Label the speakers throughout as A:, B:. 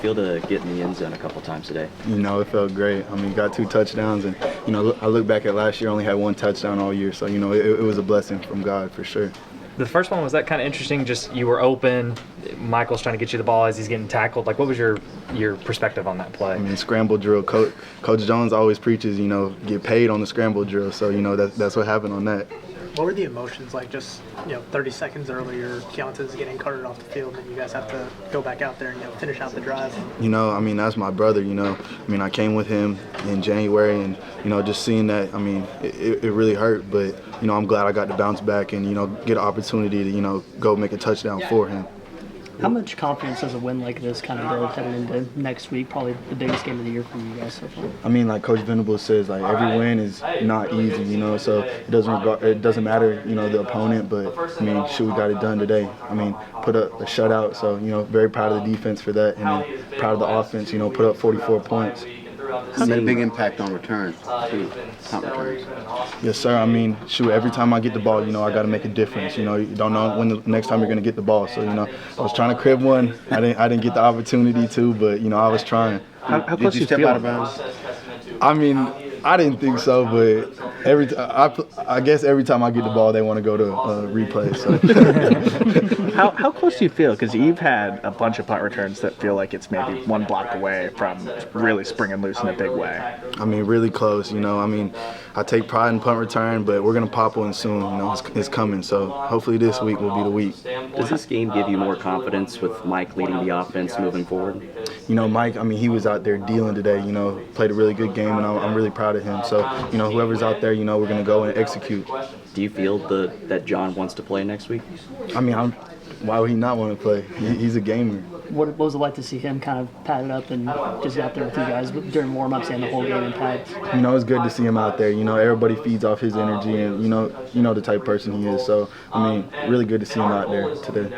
A: Feel to get in the end zone a couple times today?
B: It felt great. I mean, got 2 touchdowns, and I look back at last year, only had 1 touchdown all year, so it was a blessing from God for sure.
C: The first one, was that kind of interesting? Just you were open, Michael's trying to get you the ball as he's getting tackled. Like, what was your perspective on that play?
B: I mean, scramble drill. Coach Jones always preaches, get paid on the scramble drill. So that's what happened on that.
D: What were the emotions like? Just 30 seconds earlier, Keontae's getting carted off the field, and you guys have to go back out there and finish out the drive.
B: That's my brother. I came with him in January, and just seeing that, it really hurt. But I'm glad I got to bounce back and get an opportunity to go make a touchdown for him.
E: How much confidence does a win like this kind of build heading into next week? Probably the biggest game of the year for you guys so far.
B: Like Coach Venables says, like every win is not easy, so it doesn't matter, the opponent, but we got it done today. Put up a shutout, so very proud of the defense for that, and then proud of the offense, put up 44 points.
F: It's had a big impact on returns, too, punt returns.
B: Yes, sir. Every time I get the ball, I got to make a difference. You don't know when the next time you're going to get the ball. So, I was trying to crib one. I didn't get the opportunity to, but, I was trying.
F: How close did you step out of bounds?
B: I didn't think so, but I guess every time I get the ball, they want to go to replay. So.
G: How close do you feel? Because you've had a bunch of punt returns that feel like it's maybe 1 block away from really springing loose in a big way.
B: Really close. I take pride in punt return, but we're gonna pop one soon. It's coming. So hopefully this week will be the week.
A: Does this game give you more confidence with Mike leading the offense moving forward?
B: Mike, he was out there dealing today. Played a really good game, and I'm really proud of him. So, whoever's out there, we're going to go and execute.
A: Do you feel that John wants to play next week?
B: Why would he not want to play? He's a gamer.
E: What was it like to see him kind of padded up and just out there with you guys during warm-ups and the whole game in pads?
B: It's good to see him out there. Everybody feeds off his energy, and the type of person he is. So, really good to see him out there today.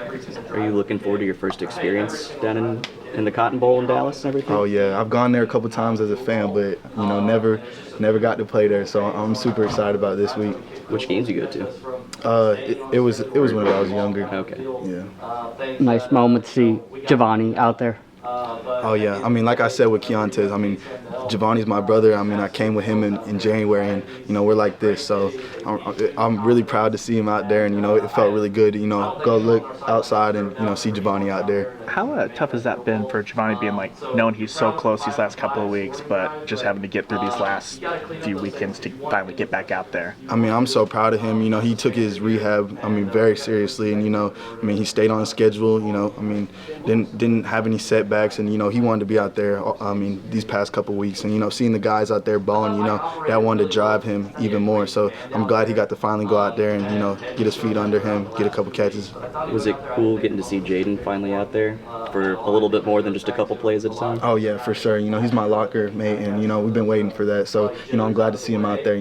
A: Are you looking forward to your first experience down in the Cotton Bowl in Dallas and everything?
B: Oh yeah, I've gone there a couple times as a fan, but never got to play there. So I'm super excited about this week.
A: Which games you go to?
B: It was when I was younger.
A: Okay.
B: Yeah.
H: Nice moment to see Giovanni out there.
B: Oh yeah, like I said with Keontae, Giovanni's my brother. I came with him in January, and we're like this. So I'm really proud to see him out there, and it felt really good to go look outside and see Giovanni out there.
G: How tough has that been for Giovanni, being knowing he's so close these last couple of weeks, but just having to get through these last few weekends to finally get back out there?
B: I'm so proud of him. He took his rehab, very seriously, and he stayed on schedule. Didn't have any setbacks, and he wanted to be out there. These past couple weeks, and seeing the guys out there balling, that wanted to drive him even more. So I'm glad he got to finally go out there and get his feet under him, get a couple catches.
A: Was it cool getting to see Jaden finally out there for a little bit more than just a couple plays at a time?
B: Oh yeah, for sure. He's my locker mate, and we've been waiting for that. So I'm glad to see him out there.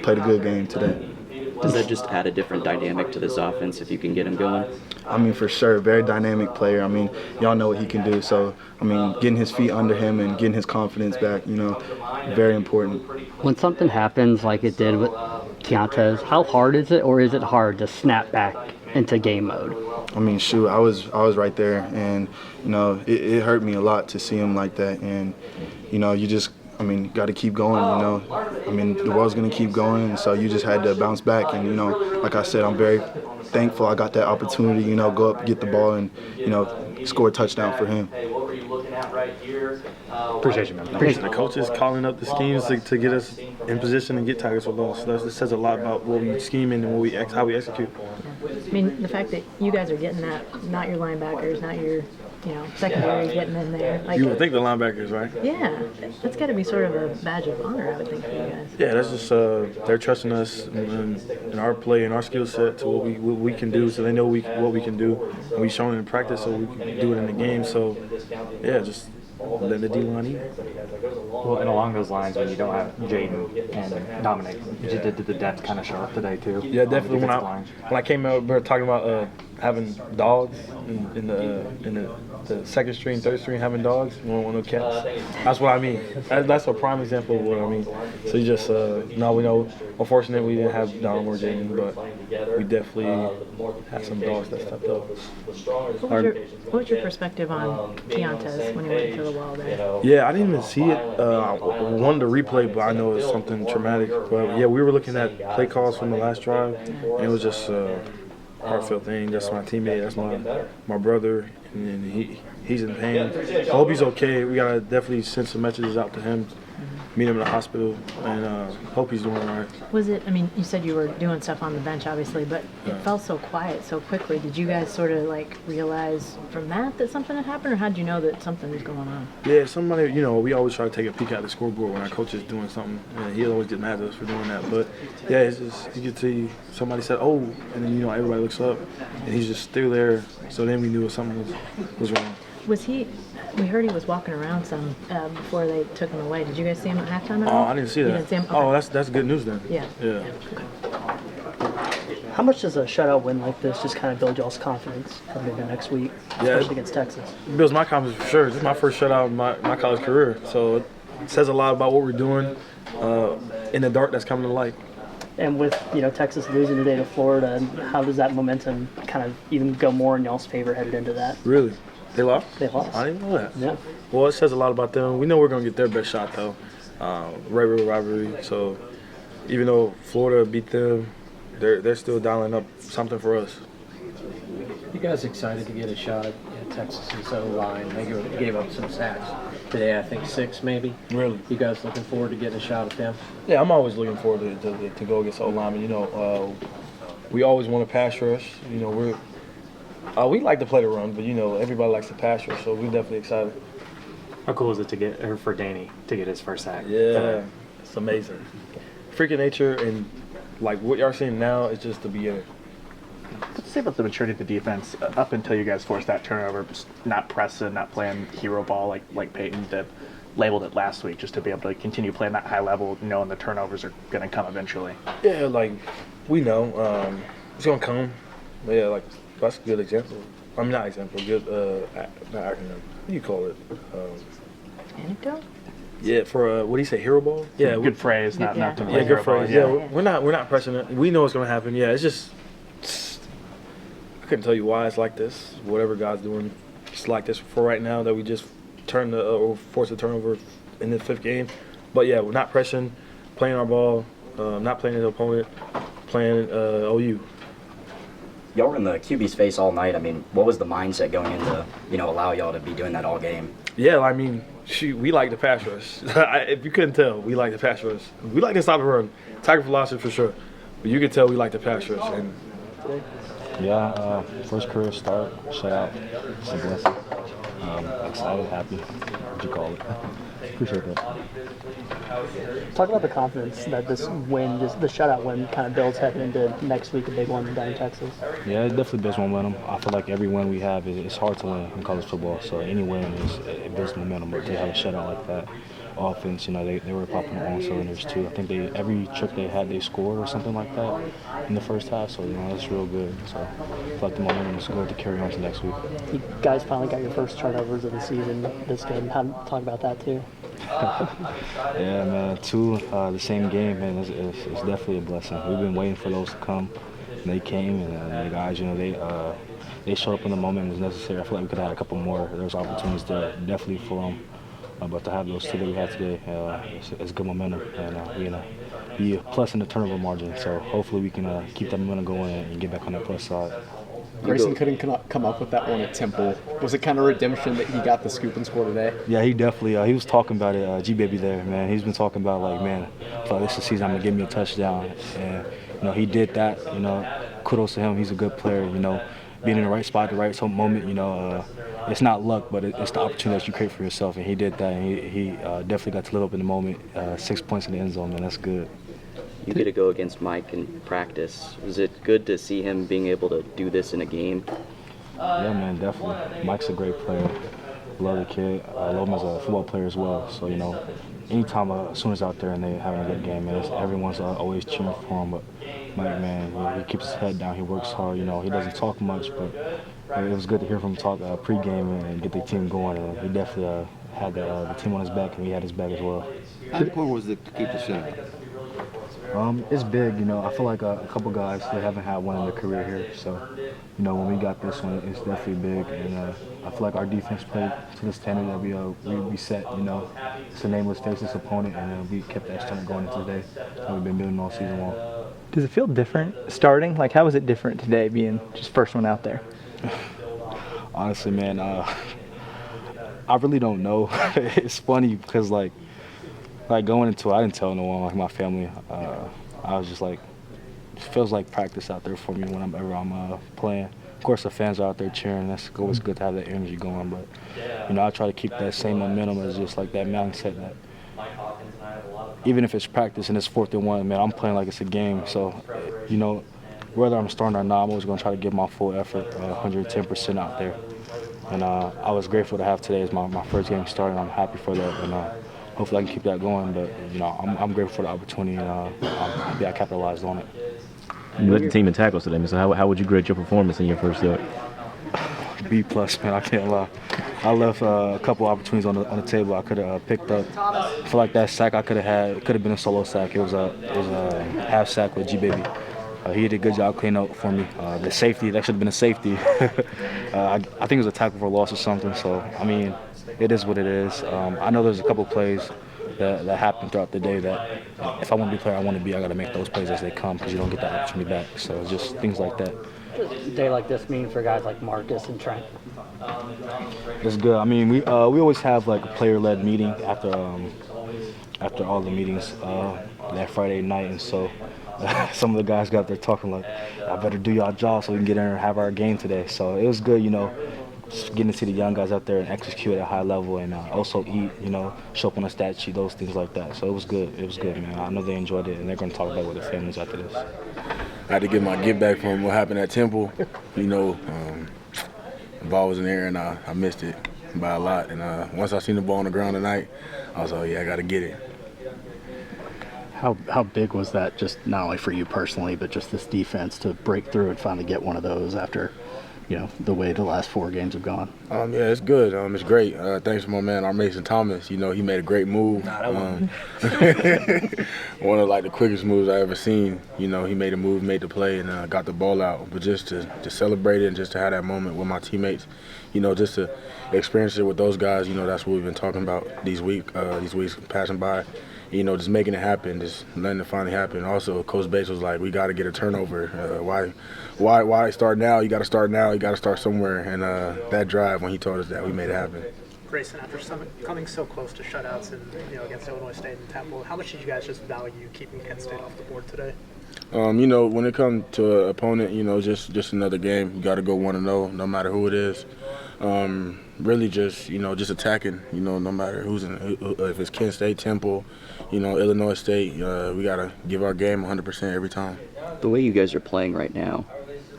B: Played a good game today.
A: Does that just add a different dynamic to this offense if you can get him going?
B: For sure. Very dynamic player. Y'all know what he can do. So, getting his feet under him and getting his confidence back, very important.
H: When something happens like it did with Keontae, how hard is it, or is it hard to snap back into game mode?
B: Shoot, I was right there, and, it hurt me a lot to see him like that. And, you just, got to keep going, the world's going to keep going, and so you just had to bounce back. And, like I said, I'm very thankful I got that opportunity, go up, get the ball, and, score a touchdown for him.
C: Appreciate you, man.
I: The coaches calling up the schemes to get us in position and get targets for loss. That says a lot about what we scheme and how we execute.
J: The fact that you guys are getting that, not your linebackers, not your secondary getting in there.
I: You would think the linebackers, right?
J: Yeah, that's got to be sort of a badge of honor, I would think, for you guys.
I: Yeah, that's just they're trusting us in our play and our skill set to what we can do, so they know what we can do, and we've shown it in practice, so we can do it in the game. So, yeah, just letting the D-line eat.
C: Well, and along those lines, when you don't have Jaden and Dominic, did the depth kind of show up today too?
I: Yeah, definitely. When I came out, we were talking about having dogs in the the second string, third string having dogs. You don't want no cats. That's what I mean. That's a prime example of what I mean. So you just now we know. Unfortunately, we didn't have Dom or Jaden, but we definitely had some dogs that stepped up.
J: What was your perspective on Keontae's when he went to the wall there?
I: Yeah, I didn't even see it. I wanted to replay, but I know it's something traumatic. But yeah, we were looking at play calls from the last drive, and it was just heartfelt thing. That's my teammate. That's my brother, and he's in pain. I hope he's okay. We gotta definitely send some messages out to him, meet him in the hospital, and hope he's doing all right.
J: Was it, I mean, you said you were doing stuff on the bench, obviously, but it felt so quiet so quickly. Did you guys sort of like realize from that something had happened, or how did you know that something was going on?
I: Yeah, somebody, we always try to take a peek at the scoreboard when our coach is doing something, and he always get mad at us for doing that. But yeah, it's just, you can see somebody said, oh, and then, everybody looks up, and he's just still there. So then we knew something was wrong.
J: We heard he was walking around some before they took him away. Did you guys see him at halftime at
I: Oh,
J: all?
I: I didn't see
J: You
I: that.
J: didn't see him?
I: Oh,
J: Okay.
I: that's good news then.
J: Yeah.
I: Yeah.
E: How much does a shutout win like this just kind of build y'all's confidence coming into next week, especially against Texas?
I: It builds my confidence for sure. This is my first shutout in my college career, so it says a lot about what we're doing in the dark that's coming to light.
E: And with Texas losing today to Florida, how does that momentum kind of even go more in y'all's favor headed into that?
I: Really? They lost?
E: They lost.
I: I didn't know that.
E: Yeah.
I: Well, it says a lot about them. We know we're going to get their best shot, though. Red River rivalry. So even though Florida beat them, they're still dialing up something for us.
K: You guys excited to get a shot at Texas's O-line? They gave up some sacks today, I think 6 maybe.
I: Really?
K: You guys looking forward to getting a shot at them?
I: Yeah, I'm always looking forward to go against O-linemen. We always want to pass rush. We like to play the run, but everybody likes to pass rush, so we're definitely excited.
C: How cool is it for Danny to get his first sack?
I: Yeah, it's amazing. Freaking nature, and like what y'all seeing now is just the beginning.
G: What's to say about the maturity of the defense up until you guys forced that turnover, just not pressing, not playing hero ball like Peyton did, labeled it last week, just to be able to continue playing that high level, knowing the turnovers are going to come eventually?
I: Yeah, we know it's going to come. But yeah, that's a good example. I mean, not example, good, not acronym. What do you call it?
J: Anecdote?
I: Yeah, for what do you say, hero ball? Yeah,
G: good phrase, not to
I: Yeah,
G: play
I: good
G: hero ball.
I: phrase. Yeah, we're not pressing it. We know it's going to happen. Yeah, it's just I couldn't tell you why it's like this. Whatever God's doing, it's like this for right now that we just or force a turnover in the 5th game. But yeah, we're not pressing, playing our ball, not playing the opponent, playing OU.
L: Y'all were in the QB's face all night. I mean, what was the mindset going into, allow y'all to be doing that all game?
I: Yeah, I mean, we like the pass rush. If you couldn't tell, we like the pass rush. We like to stop the run. Tiger philosophy for sure. But you can tell we like the pass rush. And
M: yeah, first career start, shutout. It's a blessing. Excited, happy, what you call it. Appreciate that.
E: Talk about the confidence that this win, just the shutout win, kind of builds heading into next week, a big one down in Texas.
M: Yeah, it definitely builds momentum. I feel like every win we have, it's hard to win in college football. So any win, it builds momentum. But to have a shutout like that, offense, they were popping on cylinders too. I think every trick they had, they scored or something like that in the first half. So that's real good. So I feel like the momentum is good to carry on to next week.
E: You guys finally got your first turnovers of the season this game. Talk about that too.
M: Yeah, man. 2 the same game, man. It's definitely a blessing. We've been waiting for those to come. And they came, and the guys, they showed up in the moment it was necessary. I feel like we could have had a couple more. There's opportunities there, definitely for them. But to have those 2 that we had today, it's good momentum, and be a plus in the turnover margin. So hopefully we can keep that momentum going and get back on that plus side.
N: Gracen couldn't come up with that one at Temple. Was it kind of redemption that he got the scoop and score today?
M: Yeah, he definitely. He was talking about it. G-Baby there, man. He's been talking about man, I thought this is the season I'm gonna give me a touchdown, and he did that. Kudos to him. He's a good player. Being in the right spot at the right moment. It's not luck, but it's the opportunity that you create for yourself, and he did that. And he definitely got to live up in the moment. 6 points in the end zone, man. That's good.
A: You get to go against Mike in practice. Was it good to see him being able to do this in a game?
M: Yeah, man, definitely. Mike's a great player. Love the kid. I love him as a football player as well. So, anytime a student's out there and they're having a good game, man, everyone's always cheering for him. But Mike, man, he keeps his head down. He works hard. He doesn't talk much, but it was good to hear from him talk pregame and get the team going. He definitely had the team on his back, and we had his back as well.
F: How important was it to keep the shutout?
M: It's big, you know. I feel like a couple guys, they haven't had one in their career here. So, you know, when we got this one, it's definitely big. And I feel like our defense played to the standard that we set, you know. It's a nameless, faceless opponent, and we kept that standard going into today. That's what we've been doing all season long.
E: Does it feel different starting? Like, how was it different today being just first one out there?
M: Honestly, man, I really don't know. It's funny because, like going into it, I didn't tell no one, like my family. I was just like, it feels like practice out there for me whenever I'm playing. Of course, the fans are out there cheering. That's always good to have that energy going. But, you know, I try to keep that same momentum as just like that mindset that even if it's practice and it's 4th and 1, man, I'm playing like it's a game. So, you know, whether I'm starting or not, I'm always going to try to give my full effort, 110% out there. And I was grateful to have today as my first game starting. I'm happy for that. And hopefully I can keep that going. But, you know, I'm grateful for the opportunity, and I'm happy I capitalized on it.
O: You led the team in tackles today, so how would you grade your performance in your first start?
M: B+, man, I can't lie. I left a couple opportunities on the table I could have picked up. I feel like that sack I could have had, it could have been a solo sack. It was a half sack with G-Baby. He did a good job cleaning up for me. The safety, that should have been a safety. I think it was a tackle for loss or something. So, I mean, it is what it is. I know there's a couple plays that happen throughout the day that if I want to be the player I want to be, I got to make those plays as they come because you don't get that opportunity back. So it's just things like that.
H: What does a day like this mean for guys like Marcus and Trent?
M: It's good. I mean, we always have like a player-led meeting after all the meetings that Friday night, and so some of the guys got there talking like, "I better do y'all job so we can get in and have our game today." So it was good, you know, just getting to see the young guys out there and execute at a high level, and also eat, you know, show up on a stat sheet, those things like that. So it was good. It was good, man. I know they enjoyed it, and they're going to talk about it with their families after this.
I: I had to get my get back from what happened at Temple. You know, the ball was in the air and I missed it by a lot. And once I seen the ball on the ground tonight, I was like, yeah, I got to get it.
G: How big was that, just not only for you personally, but just this defense to break through and finally get one of those after, you know, the way the last 4 games have gone?
I: Yeah, it's good. It's great. Thanks to my man, our Mason Thomas. You know, he made a great move. One of like the quickest moves I ever seen. You know, he made a move, made the play, and got the ball out. But just to celebrate it and just to have that moment with my teammates, you know, just to experience it with those guys. You know, that's what we've been talking about these weeks passing by. You know, just making it happen, just letting it finally happen. Also, Coach Bates was like, we got to get a turnover. Why start now? You got to start now. You got to start somewhere. And that drive, when he told us that, we made it happen.
D: Gracen, after coming so close to shutouts and, you know, against Illinois State and Temple, how much did you guys just value keeping Kent State off the board today?
I: You know, when it comes to an opponent, you know, just another game. You got to go 1-0, no matter who it is. Really just, you know, just attacking, you know, no matter who's if it's Kent State, Temple, you know, Illinois State, we got to give our game 100% every time.
A: The way you guys are playing right now,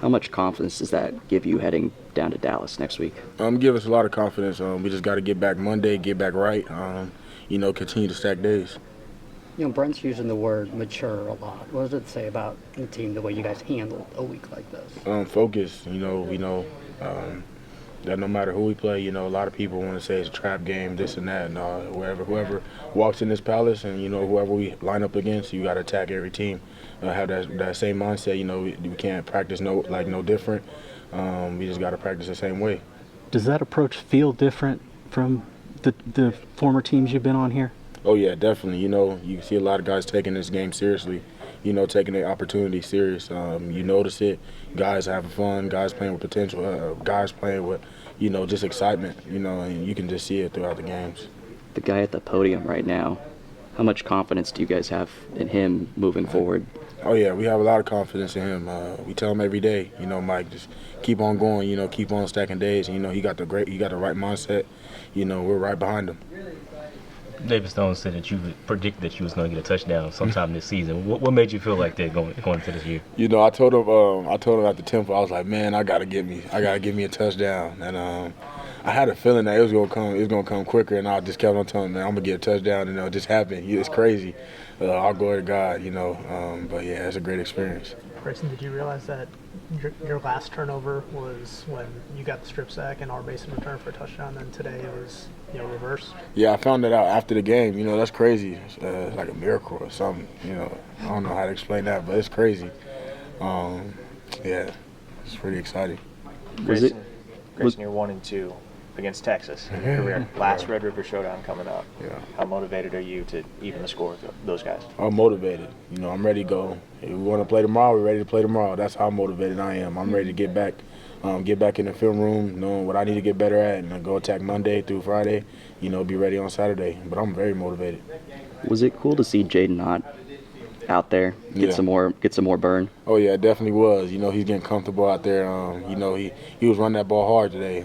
A: how much confidence does that give you heading down to Dallas next week?
I: Give us a lot of confidence. We just got to get back Monday, get back right, you know, continue to stack days.
H: You know, Brent's using the word mature a lot. What does it say about the team, the way you guys handled a week like this?
I: Focus, you know, that no matter who we play, you know, a lot of people want to say it's a trap game, this and that, and whoever walks in this palace and, you know, whoever we line up against, you got to attack every team. Have that same mindset, you know, we can't practice no different. We just got to practice the same way.
G: Does that approach feel different from the former teams you've been on here?
I: Oh, yeah, definitely. You know, you see a lot of guys taking this game seriously, you know, taking the opportunity serious. You notice it. Guys having fun, guys playing with potential, guys playing with, you know, just excitement, you know, and you can just see it throughout the games.
A: The guy at the podium right now, how much confidence do you guys have in him moving forward?
I: Oh, yeah, we have a lot of confidence in him. We tell him every day, you know, Mike, just keep on going, you know, keep on stacking days. And, you know, he got the right mindset. You know, we're right behind him.
O: David Stone said that you predicted that you was going to get a touchdown sometime this season. What made you feel like that going into this year?
I: You know, I told him at the Temple, I was like, man, I gotta get me a touchdown. And I had a feeling that it was gonna come quicker, and I just kept on telling him, man, I'm gonna get a touchdown, and it just happened. It's crazy. All glory to God, you know. But yeah, it's a great experience.
D: Gracen, did you realize that your last turnover was when you got the strip sack and our Mason returned for a touchdown, and today it was, reverse?
I: Yeah, I found that out after the game. That's crazy. It's like a miracle or something. I don't know how to explain that, but it's crazy. Yeah, it's pretty exciting.
A: Was
G: Gracen, you're 1-2 against Texas in your career. Last Red River Showdown coming up.
I: Yeah.
G: How motivated are you to even the score with those guys?
I: I'm motivated. I'm ready to go. If we want to play tomorrow, we're ready to play tomorrow. That's how motivated I am. I'm ready to get back in the film room, knowing what I need to get better at, and then go attack Monday through Friday, be ready on Saturday. But I'm very motivated.
A: Was it cool to see Jaden not out there get some more burn?
I: Oh yeah, it definitely was. He's getting comfortable out there. He was running that ball hard today.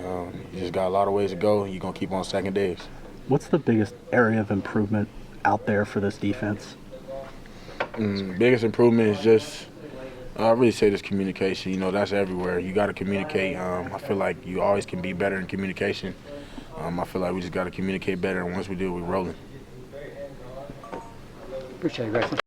I: He just got a lot of ways to go. He's gonna keep on stacking days.
G: What's the biggest area of improvement out there for this defense?
I: Biggest improvement is just, I really say this communication. That's everywhere. You got to communicate. I feel like you always can be better in communication. I feel like we just got to communicate better, and once we do, we're rolling.
H: Appreciate it, Gracen.